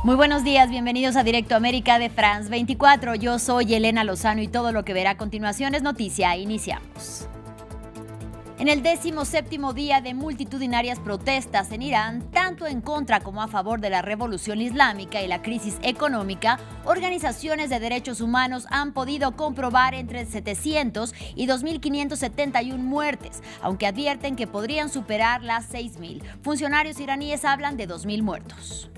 Muy buenos días, bienvenidos a Directo América de France 24. Yo soy Elena Lozano y todo lo que verá a continuación es noticia. Iniciamos. En el 17º día de multitudinarias protestas en Irán, tanto en contra como a favor de la revolución islámica y la crisis económica, organizaciones de derechos humanos han podido comprobar entre 700 y 2.571 muertes, aunque advierten que podrían superar las 6.000. Funcionarios iraníes hablan de 2.000 muertos.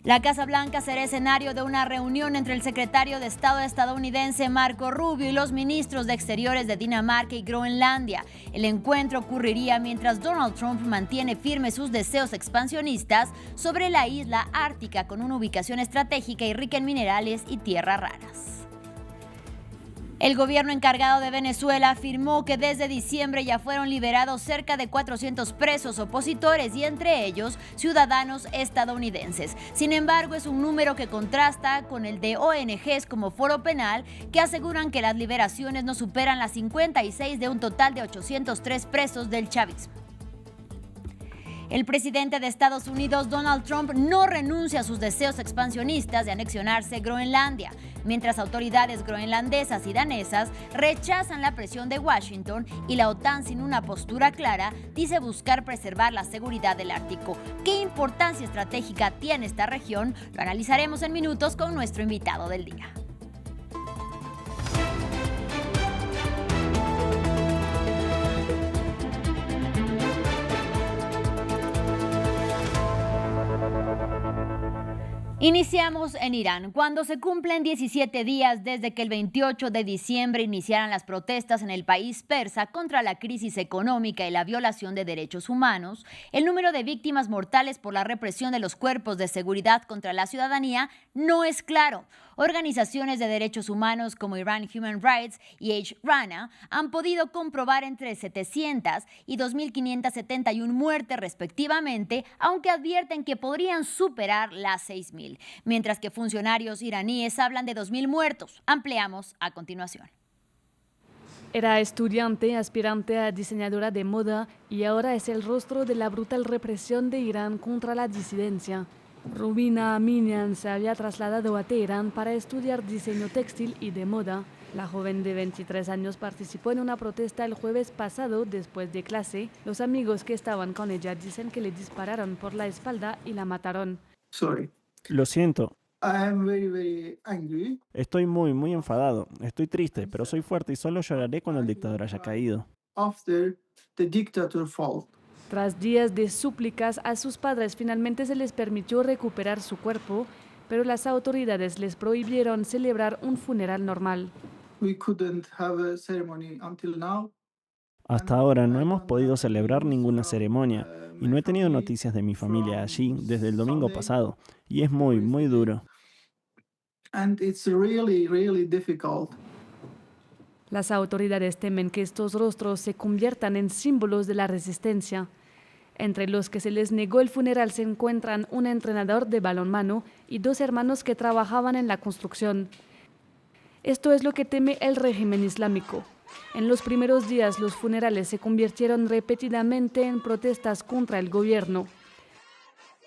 La Casa Blanca será escenario de una reunión entre el secretario de Estado estadounidense Marco Rubio y los ministros de Exteriores de Dinamarca y Groenlandia. El encuentro ocurriría mientras Donald Trump mantiene firmes sus deseos expansionistas sobre la isla ártica con una ubicación estratégica y rica en minerales y tierras raras. El gobierno encargado de Venezuela afirmó que desde diciembre ya fueron liberados cerca de 400 presos opositores y entre ellos ciudadanos estadounidenses. Sin embargo, es un número que contrasta con el de ONGs como Foro Penal, que aseguran que las liberaciones no superan las 56 de un total de 803 presos del chavismo. El presidente de Estados Unidos, Donald Trump, no renuncia a sus deseos expansionistas de anexionarse Groenlandia, mientras autoridades groenlandesas y danesas rechazan la presión de Washington y la OTAN, sin una postura clara, dice buscar preservar la seguridad del Ártico. ¿Qué importancia estratégica tiene esta región? Lo analizaremos en minutos con nuestro invitado del día. Iniciamos en Irán. Cuando se cumplen 17 días desde que el 28 de diciembre iniciaran las protestas en el país persa contra la crisis económica y la violación de derechos humanos, el número de víctimas mortales por la represión de los cuerpos de seguridad contra la ciudadanía no es claro. Organizaciones de derechos humanos como Iran Human Rights y Rana han podido comprobar entre 700 y 2.571 muertes respectivamente, aunque advierten que podrían superar las 6.000, mientras que funcionarios iraníes hablan de 2.000 muertos. Ampliamos a continuación. Era estudiante, aspirante a diseñadora de moda y ahora es el rostro de la brutal represión de Irán contra la disidencia. Rubina Aminian se había trasladado a Teherán para estudiar diseño textil y de moda. La joven de 23 años participó en una protesta el jueves pasado después de clase. Los amigos que estaban con ella dicen que le dispararon por la espalda y la mataron. Lo siento. I am very angry. Estoy muy enfadado. Estoy triste, pero soy fuerte y solo lloraré cuando el dictador haya caído. After the dictator fall. Tras días de súplicas a sus padres, finalmente se les permitió recuperar su cuerpo, pero las autoridades les prohibieron celebrar un funeral normal. We couldn't have a ceremony until now. Hasta ahora no hemos podido celebrar ninguna ceremonia y no he tenido noticias de mi familia allí desde el domingo pasado y es muy duro. And it's really difficult. Las autoridades temen que estos rostros se conviertan en símbolos de la resistencia. Entre los que se les negó el funeral se encuentran un entrenador de balonmano y dos hermanos que trabajaban en la construcción. Esto es lo que teme el régimen islámico. En los primeros días, los funerales se convirtieron repetidamente en protestas contra el gobierno.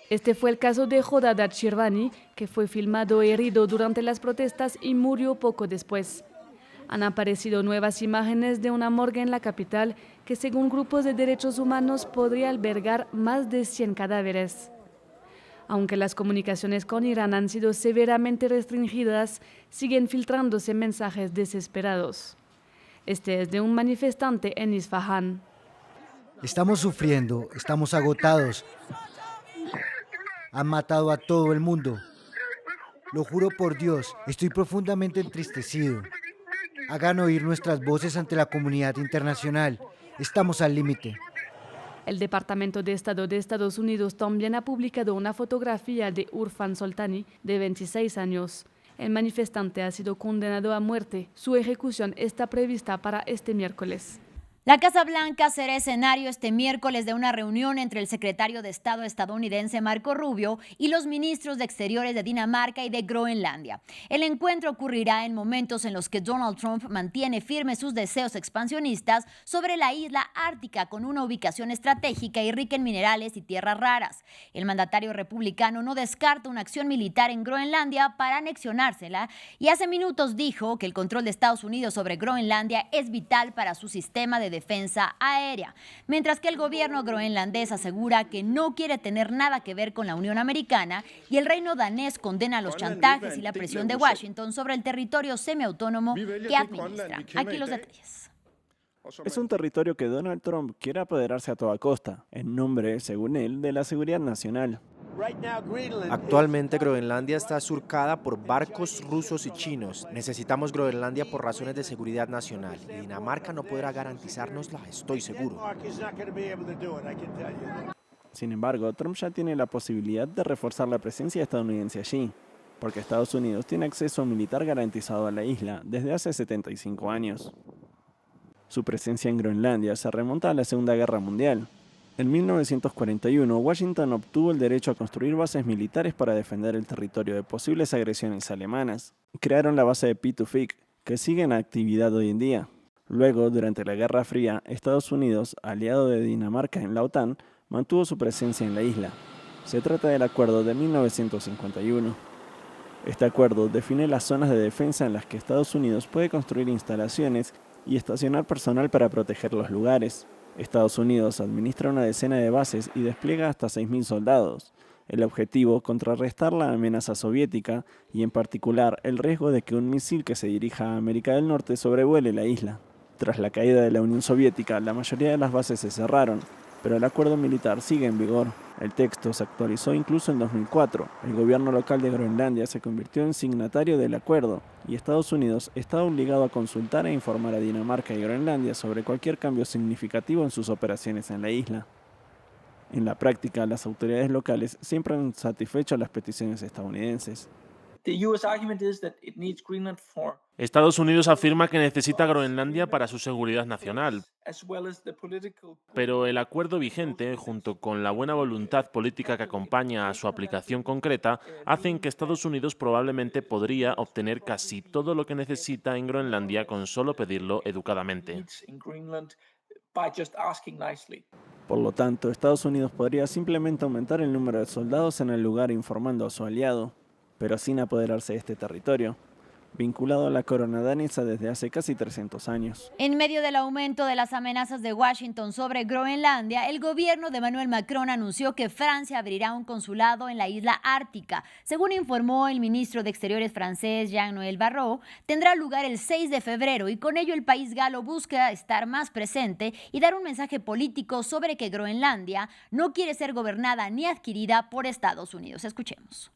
Este fue el caso de Jodad Shirvani, que fue filmado herido durante las protestas y murió poco después. Han aparecido nuevas imágenes de una morgue en la capital que, según grupos de derechos humanos, podría albergar más de 100 cadáveres. Aunque las comunicaciones con Irán han sido severamente restringidas, siguen filtrándose mensajes desesperados. Este es de un manifestante en Isfahán. Estamos sufriendo, estamos agotados. Han matado a todo el mundo. Lo juro por Dios, estoy profundamente entristecido. Hagan oír nuestras voces ante la comunidad internacional. Estamos al límite. El Departamento de Estado de Estados Unidos también ha publicado una fotografía de Urfan Soltani, de 26 años. El manifestante ha sido condenado a muerte. Su ejecución está prevista para este miércoles. La Casa Blanca será escenario este miércoles de una reunión entre el secretario de Estado estadounidense Marco Rubio y los ministros de Exteriores de Dinamarca y de Groenlandia. El encuentro ocurrirá en momentos en los que Donald Trump mantiene firmes sus deseos expansionistas sobre la isla ártica con una ubicación estratégica y rica en minerales y tierras raras. El mandatario republicano no descarta una acción militar en Groenlandia para anexionársela y hace minutos dijo que el control de Estados Unidos sobre Groenlandia es vital para su sistema de defensa aérea, mientras que el gobierno groenlandés asegura que no quiere tener nada que ver con la Unión Americana y el reino danés condena los chantajes y la presión de Washington sobre el territorio semiautónomo que administra. Aquí los detalles. Es un territorio que Donald Trump quiere apoderarse a toda costa, en nombre, según él, de la seguridad nacional. Actualmente Groenlandia está surcada por barcos rusos y chinos. Necesitamos Groenlandia por razones de seguridad nacional y Dinamarca no podrá garantizárnosla, estoy seguro. Sin embargo, Trump ya tiene la posibilidad de reforzar la presencia estadounidense allí, porque Estados Unidos tiene acceso militar garantizado a la isla desde hace 75 años. Su presencia en Groenlandia se remonta a la Segunda Guerra Mundial. En 1941, Washington obtuvo el derecho a construir bases militares para defender el territorio de posibles agresiones alemanas. Crearon la base de Pituffik, que sigue en actividad hoy en día. Luego, durante la Guerra Fría, Estados Unidos, aliado de Dinamarca en la OTAN, mantuvo su presencia en la isla. Se trata del Acuerdo de 1951. Este acuerdo define las zonas de defensa en las que Estados Unidos puede construir instalaciones y estacionar personal para proteger los lugares. Estados Unidos administra una decena de bases y despliega hasta 6.000 soldados. El objetivo, contrarrestar la amenaza soviética y, en particular, el riesgo de que un misil que se dirija a América del Norte sobrevuele la isla. Tras la caída de la Unión Soviética, la mayoría de las bases se cerraron, pero el acuerdo militar sigue en vigor. El texto se actualizó incluso en 2004. El gobierno local de Groenlandia se convirtió en signatario del acuerdo y Estados Unidos está obligado a consultar e informar a Dinamarca y Groenlandia sobre cualquier cambio significativo en sus operaciones en la isla. En la práctica, las autoridades locales siempre han satisfecho las peticiones estadounidenses. Estados Unidos afirma que necesita Groenlandia para su seguridad nacional, pero el acuerdo vigente, junto con la buena voluntad política que acompaña a su aplicación concreta, hacen que Estados Unidos probablemente podría obtener casi todo lo que necesita en Groenlandia con solo pedirlo educadamente. Por lo tanto, Estados Unidos podría simplemente aumentar el número de soldados en el lugar informando a su aliado, pero sin apoderarse de este territorio, vinculado a la corona danesa desde hace casi 300 años. En medio del aumento de las amenazas de Washington sobre Groenlandia, el gobierno de Emmanuel Macron anunció que Francia abrirá un consulado en la isla ártica. Según informó el ministro de Exteriores francés Jean-Noël Barrot, tendrá lugar el 6 de febrero y con ello el país galo busca estar más presente y dar un mensaje político sobre que Groenlandia no quiere ser gobernada ni adquirida por Estados Unidos. Escuchemos.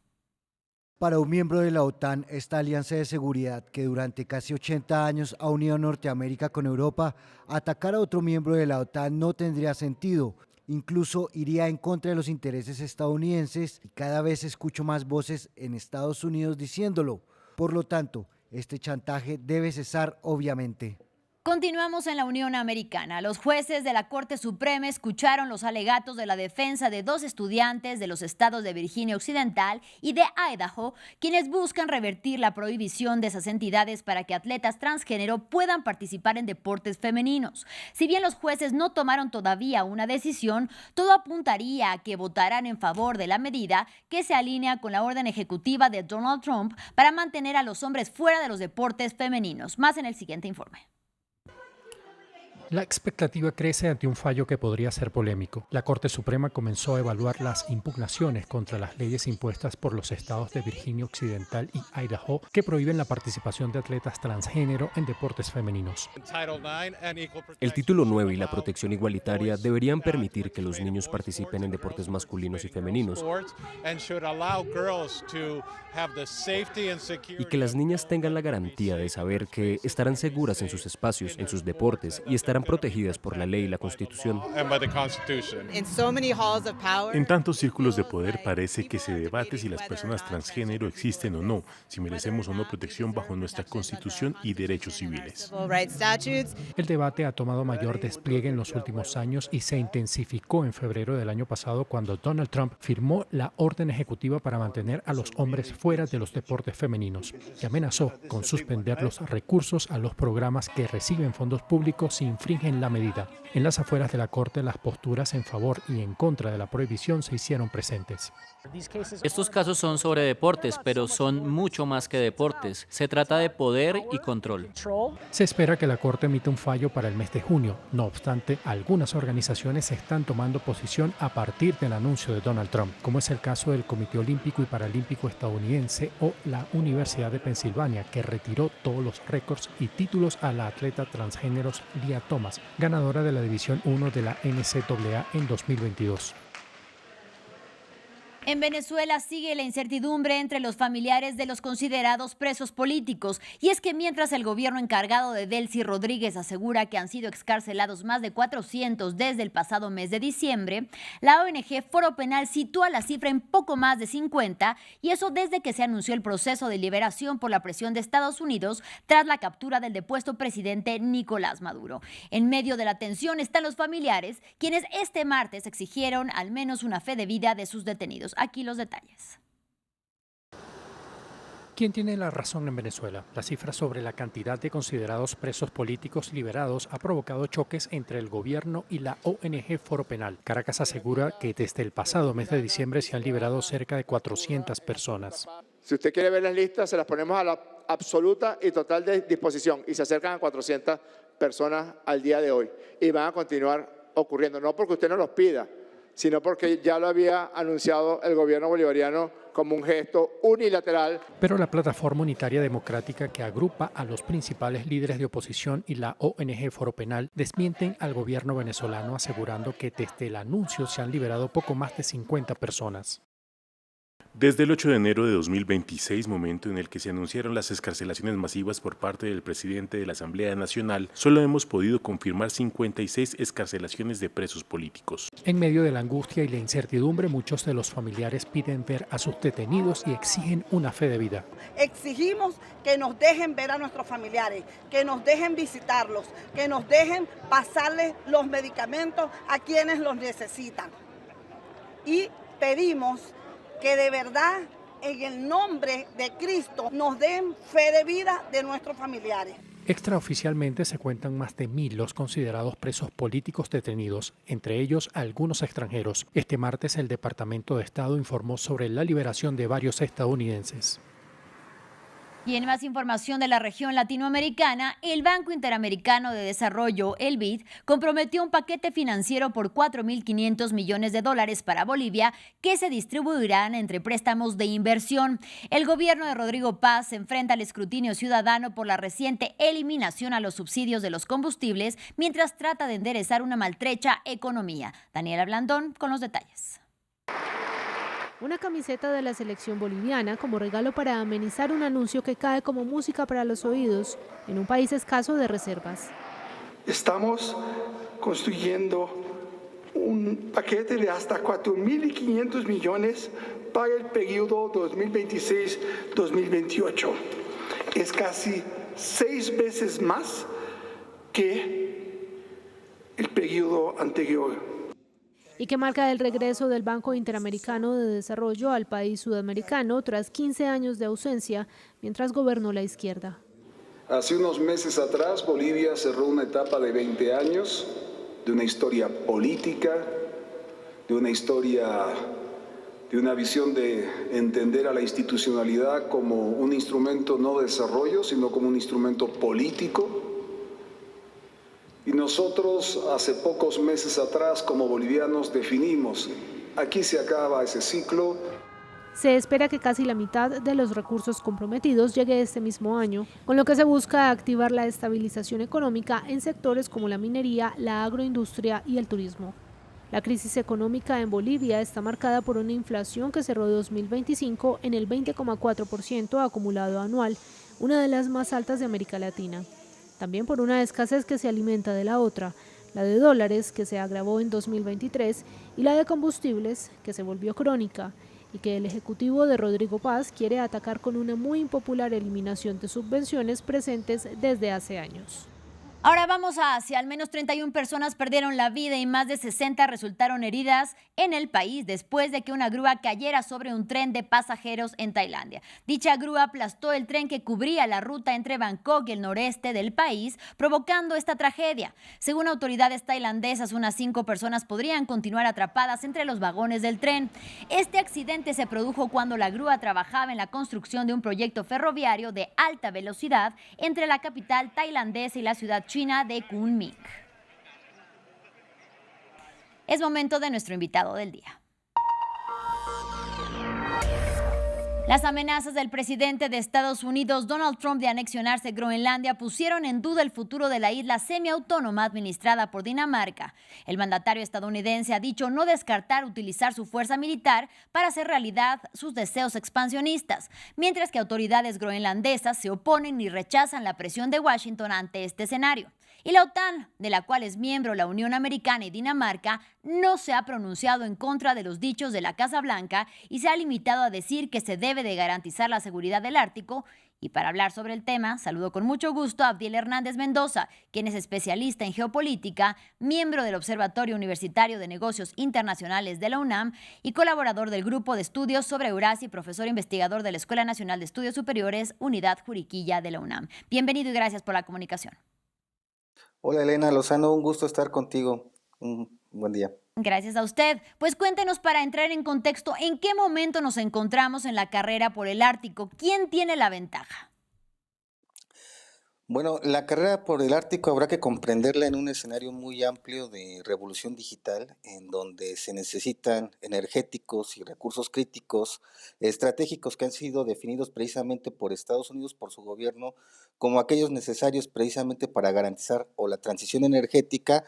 Para un miembro de la OTAN, esta alianza de seguridad que durante casi 80 años ha unido a Norteamérica con Europa, atacar a otro miembro de la OTAN no tendría sentido. Incluso iría en contra de los intereses estadounidenses y cada vez escucho más voces en Estados Unidos diciéndolo. Por lo tanto, este chantaje debe cesar obviamente. Continuamos en la Unión Americana. Los jueces de la Corte Suprema escucharon los alegatos de la defensa de dos estudiantes de los estados de Virginia Occidental y de Idaho, quienes buscan revertir la prohibición de esas entidades para que atletas transgénero puedan participar en deportes femeninos. Si bien los jueces no tomaron todavía una decisión, todo apuntaría a que votarán en favor de la medida que se alinea con la orden ejecutiva de Donald Trump para mantener a los hombres fuera de los deportes femeninos. Más en el siguiente informe. La expectativa crece ante un fallo que podría ser polémico. La Corte Suprema comenzó a evaluar las impugnaciones contra las leyes impuestas por los estados de Virginia Occidental y Idaho que prohíben la participación de atletas transgénero en deportes femeninos. El título 9 y la protección igualitaria deberían permitir que los niños participen en deportes masculinos y femeninos y que las niñas tengan la garantía de saber que estarán seguras en sus espacios, en sus deportes y estarán están protegidas por la ley y la Constitución. En tantos círculos de poder parece que se debate si las personas transgénero existen o no, si merecemos o no protección bajo nuestra Constitución y derechos civiles. El debate ha tomado mayor despliegue en los últimos años y se intensificó en febrero del año pasado cuando Donald Trump firmó la orden ejecutiva para mantener a los hombres fuera de los deportes femeninos y amenazó con suspender los recursos a los programas que reciben fondos públicos si infringen la medida. En las afueras de la Corte, las posturas en favor y en contra de la prohibición se hicieron presentes. Estos casos son sobre deportes, pero son mucho más que deportes. Se trata de poder y control. Se espera que la Corte emita un fallo para el mes de junio. No obstante, algunas organizaciones están tomando posición a partir del anuncio de Donald Trump, como es el caso del Comité Olímpico y Paralímpico estadounidense o la Universidad de Pensilvania, que retiró todos los récords y títulos a la atleta transgénero Lia Thomas, ganadora de la División 1 de la NCAA en 2022. En Venezuela sigue la incertidumbre entre los familiares de los considerados presos políticos. Y es que mientras el gobierno encargado de Delcy Rodríguez asegura que han sido excarcelados más de 400 desde el pasado mes de diciembre, la ONG Foro Penal sitúa la cifra en poco más de 50, y eso desde que se anunció el proceso de liberación por la presión de Estados Unidos tras la captura del depuesto presidente Nicolás Maduro. En medio de la tensión están los familiares, quienes este martes exigieron al menos una fe de vida de sus detenidos. Aquí los detalles. ¿Quién tiene la razón en Venezuela? La cifra sobre la cantidad de considerados presos políticos liberados ha provocado choques entre el gobierno y la ONG Foro Penal. Caracas asegura que desde el pasado mes de diciembre se han liberado cerca de 400 personas. Si usted quiere ver las listas, se las ponemos a la absoluta y total disposición y se acercan a 400 personas al día de hoy y van a continuar ocurriendo, no porque usted no los pida, sino porque ya lo había anunciado el gobierno bolivariano como un gesto unilateral. Pero la Plataforma Unitaria Democrática, que agrupa a los principales líderes de oposición, y la ONG Foro Penal desmienten al gobierno venezolano, asegurando que desde el anuncio se han liberado poco más de 50 personas. Desde el 8 de enero de 2026, momento en el que se anunciaron las excarcelaciones masivas por parte del presidente de la Asamblea Nacional, solo hemos podido confirmar 56 excarcelaciones de presos políticos. En medio de la angustia y la incertidumbre, muchos de los familiares piden ver a sus detenidos y exigen una fe de vida. Exigimos que nos dejen ver a nuestros familiares, que nos dejen visitarlos, que nos dejen pasarles los medicamentos a quienes los necesitan. Y pedimos que de verdad, en el nombre de Cristo, nos den fe de vida de nuestros familiares. Extraoficialmente se cuentan más de 1.000 los considerados presos políticos detenidos, entre ellos algunos extranjeros. Este martes el Departamento de Estado informó sobre la liberación de varios estadounidenses. Y en más información de la región latinoamericana, el Banco Interamericano de Desarrollo, el BID, comprometió un paquete financiero por $4.500 millones para Bolivia que se distribuirán entre préstamos de inversión. El gobierno de Rodrigo Paz se enfrenta al escrutinio ciudadano por la reciente eliminación a los subsidios de los combustibles mientras trata de enderezar una maltrecha economía. Daniela Blandón con los detalles. Una camiseta de la selección boliviana como regalo para amenizar un anuncio que cae como música para los oídos en un país escaso de reservas. Estamos construyendo un paquete de hasta 4.500 millones para el periodo 2026-2028. Es casi 6 veces más que el periodo anterior. Y que marca el regreso del Banco Interamericano de Desarrollo al país sudamericano tras 15 años de ausencia mientras gobernó la izquierda. Hace unos meses atrás, Bolivia cerró una etapa de 20 años de una historia política, de una visión de entender a la institucionalidad como un instrumento no de desarrollo, sino como un instrumento político. Y nosotros, hace pocos meses atrás, como bolivianos, definimos, aquí se acaba ese ciclo. Se espera que casi la mitad de los recursos comprometidos llegue este mismo año, con lo que se busca activar la estabilización económica en sectores como la minería, la agroindustria y el turismo. La crisis económica en Bolivia está marcada por una inflación que cerró 2025 en el 20,4% acumulado anual, una de las más altas de América Latina. también por una escasez que se alimenta de la otra, la de dólares, que se agravó en 2023, y la de combustibles, que se volvió crónica, y que el ejecutivo de Rodrigo Paz quiere atacar con una muy impopular eliminación de subvenciones presentes desde hace años. Ahora vamos a Asia. Al menos 31 personas perdieron la vida y más de 60 resultaron heridas en el país después de que una grúa cayera sobre un tren de pasajeros en Tailandia. Dicha grúa aplastó el tren que cubría la ruta entre Bangkok y el noreste del país, provocando esta tragedia. Según autoridades tailandesas, unas 5 personas podrían continuar atrapadas entre los vagones del tren. Este accidente se produjo cuando la grúa trabajaba en la construcción de un proyecto ferroviario de alta velocidad entre la capital tailandesa y la ciudad china de Kunming. Es momento de nuestro invitado del día. Las amenazas del presidente de Estados Unidos, Donald Trump, de anexionarse Groenlandia pusieron en duda el futuro de la isla semiautónoma administrada por Dinamarca. El mandatario estadounidense ha dicho no descartar utilizar su fuerza militar para hacer realidad sus deseos expansionistas, mientras que autoridades groenlandesas se oponen y rechazan la presión de Washington ante este escenario. Y la OTAN, de la cual es miembro la Unión Americana y Dinamarca, no se ha pronunciado en contra de los dichos de la Casa Blanca y se ha limitado a decir que se debe de garantizar la seguridad del Ártico. Y para hablar sobre el tema, saludo con mucho gusto a Abdiel Hernández Mendoza, quien es especialista en geopolítica, miembro del Observatorio Universitario de Negocios Internacionales de la UNAM y colaborador del Grupo de Estudios sobre Eurasia y profesor investigador de la Escuela Nacional de Estudios Superiores, Unidad Juriquilla de la UNAM. Bienvenido y gracias por la comunicación. Hola Elena Lozano, un gusto estar contigo. Un buen día. Gracias a usted. Pues cuéntenos, para entrar en contexto, ¿en qué momento nos encontramos en la carrera por el Ártico? ¿Quién tiene la ventaja? Bueno, la carrera por el Ártico habrá que comprenderla en un escenario muy amplio de revolución digital, en donde se necesitan energéticos y recursos críticos estratégicos que han sido definidos precisamente por Estados Unidos, por su gobierno, como aquellos necesarios precisamente para garantizar o la transición energética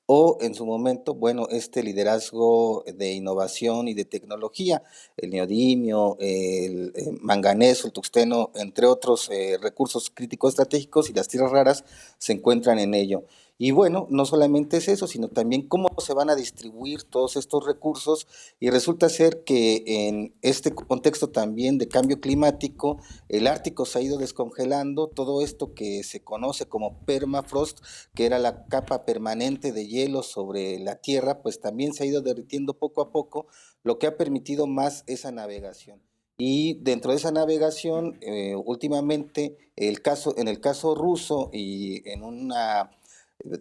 o en su momento, bueno, este liderazgo de innovación y de tecnología, el neodimio, el manganeso, el tuxteno, entre otros recursos críticos estratégicos, y las tierras raras se encuentran en ello. Y bueno, no solamente es eso, sino también cómo se van a distribuir todos estos recursos, y resulta ser que en este contexto también de cambio climático, el Ártico se ha ido descongelando, todo esto que se conoce como permafrost, que era la capa permanente de hielo sobre la Tierra, pues también se ha ido derritiendo poco a poco, lo que ha permitido más esa navegación. Y dentro de esa navegación, últimamente, en el caso ruso y en una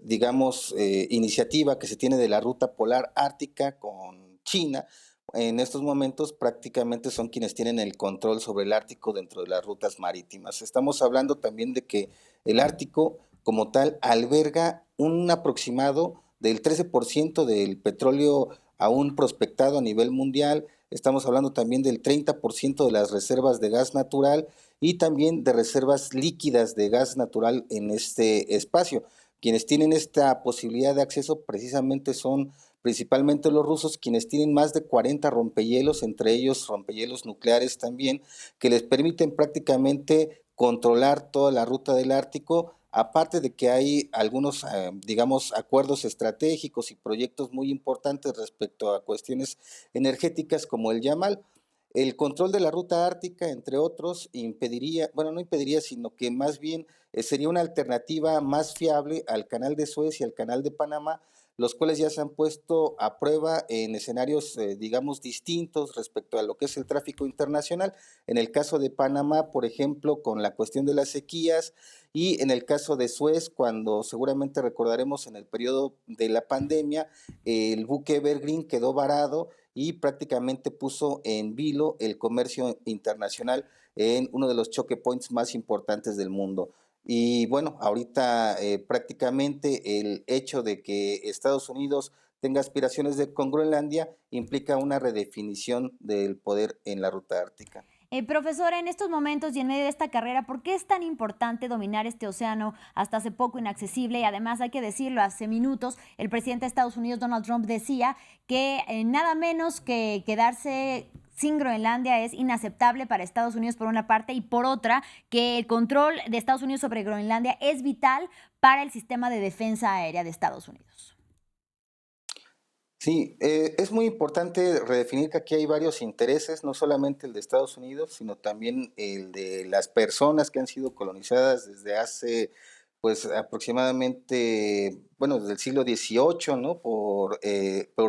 digamos, iniciativa que se tiene de la ruta polar ártica con China, en estos momentos prácticamente son quienes tienen el control sobre el Ártico dentro de las rutas marítimas. Estamos hablando también de que el Ártico como tal alberga un aproximado del 13% del petróleo aún prospectado a nivel mundial. Estamos hablando también del 30% de las reservas de gas natural y también de reservas líquidas de gas natural en este espacio. Quienes tienen esta posibilidad de acceso precisamente son principalmente los rusos, quienes tienen más de 40 rompehielos, entre ellos rompehielos nucleares también, que les permiten prácticamente controlar toda la ruta del Ártico, aparte de que hay algunos, digamos, acuerdos estratégicos y proyectos muy importantes respecto a cuestiones energéticas como el Yamal. El control de la ruta ártica, entre otros, impediría, bueno, no impediría, sino que más bien sería una alternativa más fiable al canal de Suez y al canal de Panamá, los cuales ya se han puesto a prueba en escenarios, digamos, distintos respecto a lo que es el tráfico internacional. En el caso de Panamá, por ejemplo, con la cuestión de las sequías, y en el caso de Suez, cuando seguramente recordaremos en el periodo de la pandemia, el buque Evergreen quedó varado y prácticamente puso en vilo el comercio internacional en uno de los choke points más importantes del mundo. Y bueno, ahorita prácticamente el hecho de que Estados Unidos tenga aspiraciones con Groenlandia implica una redefinición del poder en la ruta ártica. Profesora, en estos momentos y en medio de esta carrera, ¿por qué es tan importante dominar este océano hasta hace poco inaccesible? Y además, hay que decirlo, hace minutos el presidente de Estados Unidos, Donald Trump, decía que nada menos que quedarse sin Groenlandia es inaceptable para Estados Unidos por una parte y por otra que el control de Estados Unidos sobre Groenlandia es vital para el sistema de defensa aérea de Estados Unidos. Sí, es muy importante redefinir que aquí hay varios intereses, no solamente el de Estados Unidos, sino también el de las personas que han sido colonizadas desde hace, pues aproximadamente, bueno, desde el siglo XVIII, ¿no? Por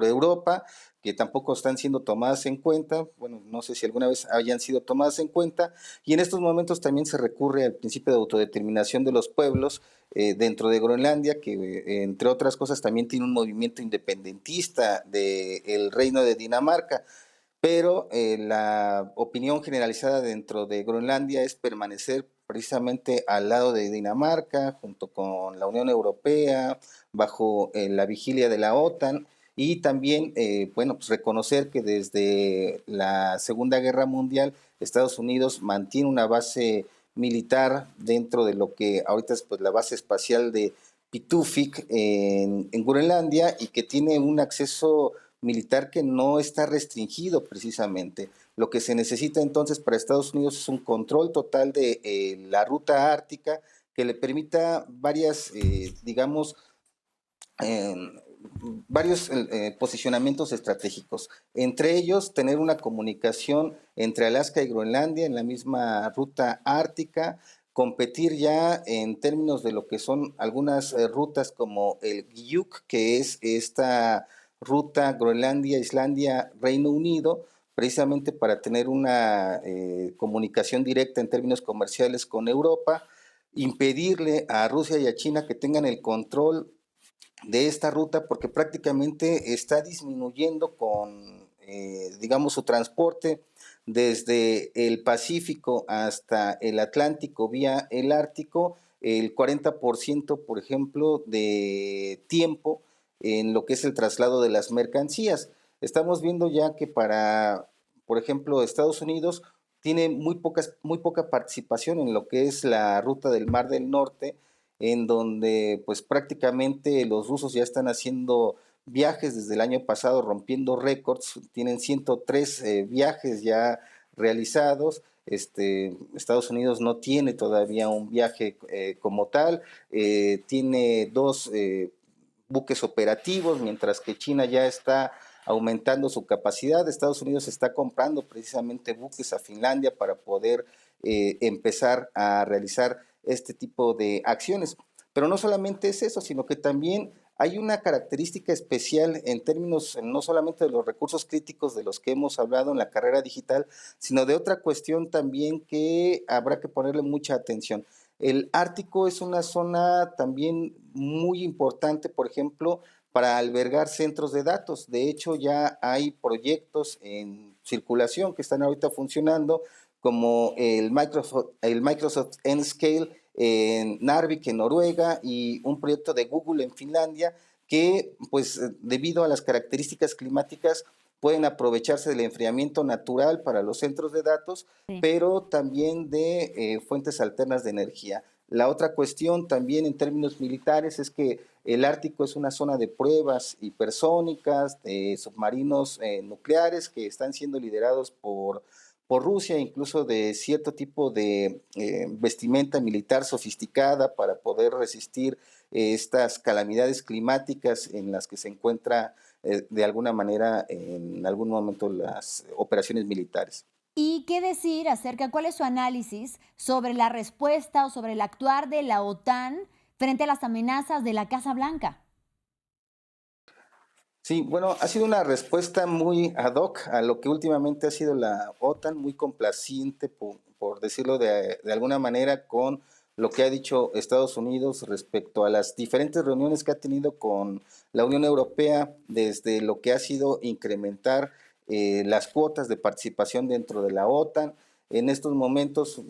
Europa, que tampoco están siendo tomadas en cuenta, bueno, no sé si alguna vez hayan sido tomadas en cuenta, y en estos momentos también se recurre al principio de autodeterminación de los pueblos dentro de Groenlandia, que entre otras cosas también tiene un movimiento independentista del Reino de Dinamarca, pero la opinión generalizada dentro de Groenlandia es permanecer precisamente al lado de Dinamarca, junto con la Unión Europea, bajo la vigilia de la OTAN, y también, bueno, pues reconocer que desde la Segunda Guerra Mundial Estados Unidos mantiene una base militar dentro de lo que ahorita es pues la base espacial de Pitufik en Groenlandia, y que tiene un acceso militar que no está restringido precisamente. Lo que se necesita entonces para Estados Unidos es un control total de la ruta ártica que le permita varias, digamos, varios posicionamientos estratégicos, entre ellos tener una comunicación entre Alaska y Groenlandia en la misma ruta ártica, competir ya en términos de lo que son algunas rutas como el GIUK, que es esta ruta Groenlandia, Islandia, Reino Unido, precisamente para tener una comunicación directa en términos comerciales con Europa, impedirle a Rusia y a China que tengan el control de esta ruta, porque prácticamente está disminuyendo con, digamos, su transporte desde el Pacífico hasta el Atlántico vía el Ártico, el 40%, por ejemplo, de tiempo en lo que es el traslado de las mercancías. Estamos viendo ya que para, por ejemplo, Estados Unidos tiene muy poca participación en lo que es la ruta del Mar del Norte, en donde pues prácticamente los rusos ya están haciendo viajes desde el año pasado, rompiendo récords, tienen 103 viajes ya realizados. Estados Unidos no tiene todavía un viaje como tal, tiene 2 buques operativos, mientras que China ya está aumentando su capacidad. Estados Unidos está comprando precisamente buques a Finlandia para poder empezar a realizar este tipo de acciones. Pero no solamente es eso, sino que también hay una característica especial en términos no solamente de los recursos críticos de los que hemos hablado en la carrera digital, sino de otra cuestión también que habrá que ponerle mucha atención. El Ártico es una zona también muy importante, por ejemplo, para albergar centros de datos. De hecho, ya hay proyectos en circulación que están ahorita funcionando, como el Microsoft N-Scale en Narvik, en Noruega, y un proyecto de Google en Finlandia, que pues debido a las características climáticas pueden aprovecharse del enfriamiento natural para los centros de datos, sí, pero también de fuentes alternas de energía. La otra cuestión también en términos militares es que el Ártico es una zona de pruebas hipersónicas, de submarinos nucleares que están siendo liderados por Rusia, incluso de cierto tipo de vestimenta militar sofisticada para poder resistir estas calamidades climáticas en las que se encuentra de alguna manera en algún momento las operaciones militares. ¿Y qué decir acerca, cuál es su análisis sobre la respuesta o sobre el actuar de la OTAN frente a las amenazas de la Casa Blanca? Sí, bueno, ha sido una respuesta muy ad hoc a lo que últimamente ha sido la OTAN, muy complaciente, por decirlo de alguna manera, con lo que ha dicho Estados Unidos respecto a las diferentes reuniones que ha tenido con la Unión Europea, desde lo que ha sido incrementar las cuotas de participación dentro de la OTAN, en estos momentos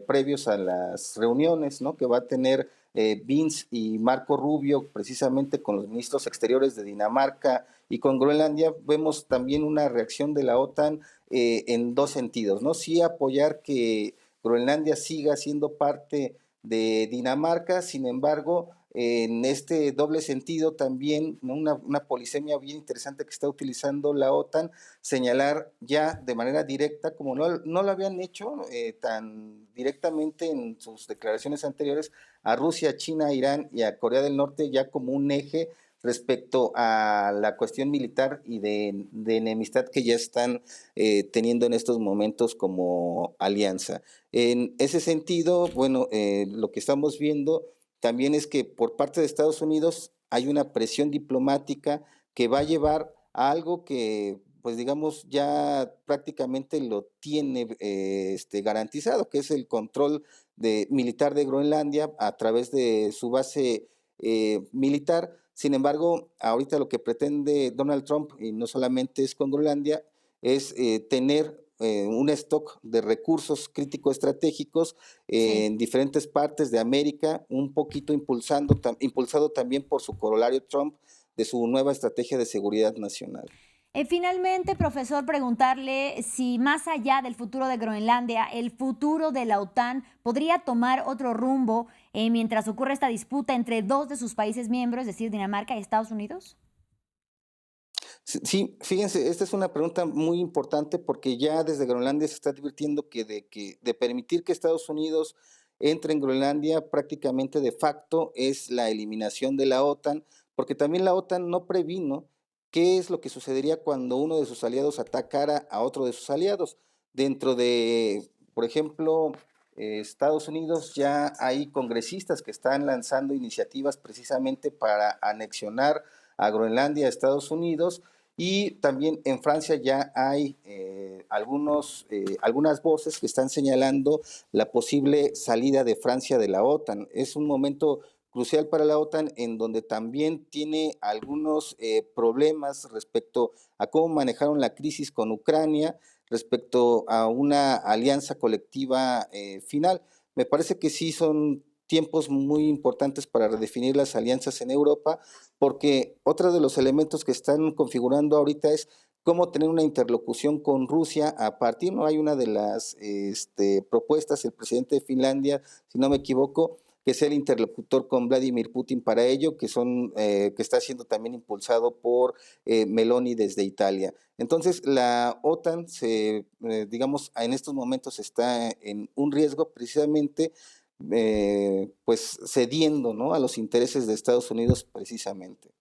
previos a las reuniones, ¿no?, que va a tener Vince y Marco Rubio, precisamente con los ministros exteriores de Dinamarca y con Groenlandia, vemos también una reacción de la OTAN en dos sentidos, ¿no? Sí apoyar que Groenlandia siga siendo parte de Dinamarca, sin embargo, en este doble sentido también, ¿no? Una polisemia bien interesante que está utilizando la OTAN, señalar ya de manera directa, como no lo habían hecho tan directamente en sus declaraciones anteriores, a Rusia, China, Irán y a Corea del Norte ya como un eje respecto a la cuestión militar y de enemistad que ya están teniendo en estos momentos como alianza. En ese sentido, bueno, lo que estamos viendo también es que por parte de Estados Unidos hay una presión diplomática que va a llevar a algo que, pues digamos, ya prácticamente lo tiene garantizado, que es el control militar de Groenlandia a través de su base militar. Sin embargo, ahorita lo que pretende Donald Trump, y no solamente es con Groenlandia, es tener un stock de recursos críticos estratégicos en diferentes partes de América, un poquito impulsado también por su corolario Trump de su nueva estrategia de seguridad nacional. Finalmente, profesor, preguntarle si más allá del futuro de Groenlandia, el futuro de la OTAN podría tomar otro rumbo mientras ocurre esta disputa entre dos de sus países miembros, es decir, Dinamarca y Estados Unidos. Sí, fíjense, esta es una pregunta muy importante porque ya desde Groenlandia se está advirtiendo que de permitir que Estados Unidos entre en Groenlandia prácticamente de facto es la eliminación de la OTAN, porque también la OTAN no previno qué es lo que sucedería cuando uno de sus aliados atacara a otro de sus aliados. Dentro de, por ejemplo, Estados Unidos ya hay congresistas que están lanzando iniciativas precisamente para anexionar a Groenlandia a Estados Unidos, y también en Francia ya hay algunas voces que están señalando la posible salida de Francia de la OTAN. Es un momento crucial para la OTAN, en donde también tiene algunos problemas respecto a cómo manejaron la crisis con Ucrania, respecto a una alianza colectiva final. Me parece que sí son tiempos muy importantes para redefinir las alianzas en Europa, porque otro de los elementos que están configurando ahorita es cómo tener una interlocución con Rusia a partir, no hay una de las propuestas, el presidente de Finlandia, si no me equivoco, que sea el interlocutor con Vladimir Putin para ello, que está siendo también impulsado por Meloni desde Italia. Entonces, la OTAN, digamos, en estos momentos está en un riesgo precisamente, pues cediendo, ¿no?, a los intereses de Estados Unidos precisamente.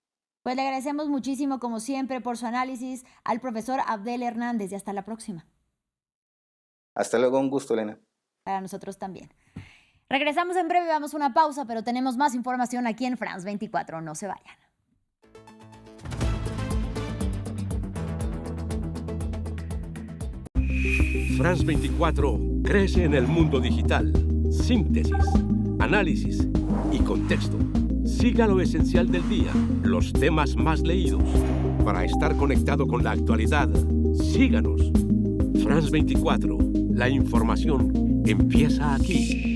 Pues le agradecemos muchísimo, como siempre, por su análisis al profesor Abdel Hernández y hasta la próxima. Hasta luego, un gusto, Elena. Para nosotros también. Regresamos en breve, vamos a una pausa, pero tenemos más información aquí en France 24. No se vayan. France 24 crece en el mundo digital. Síntesis, análisis y contexto. Siga lo esencial del día, los temas más leídos. Para estar conectado con la actualidad, síganos. France 24, la información empieza aquí.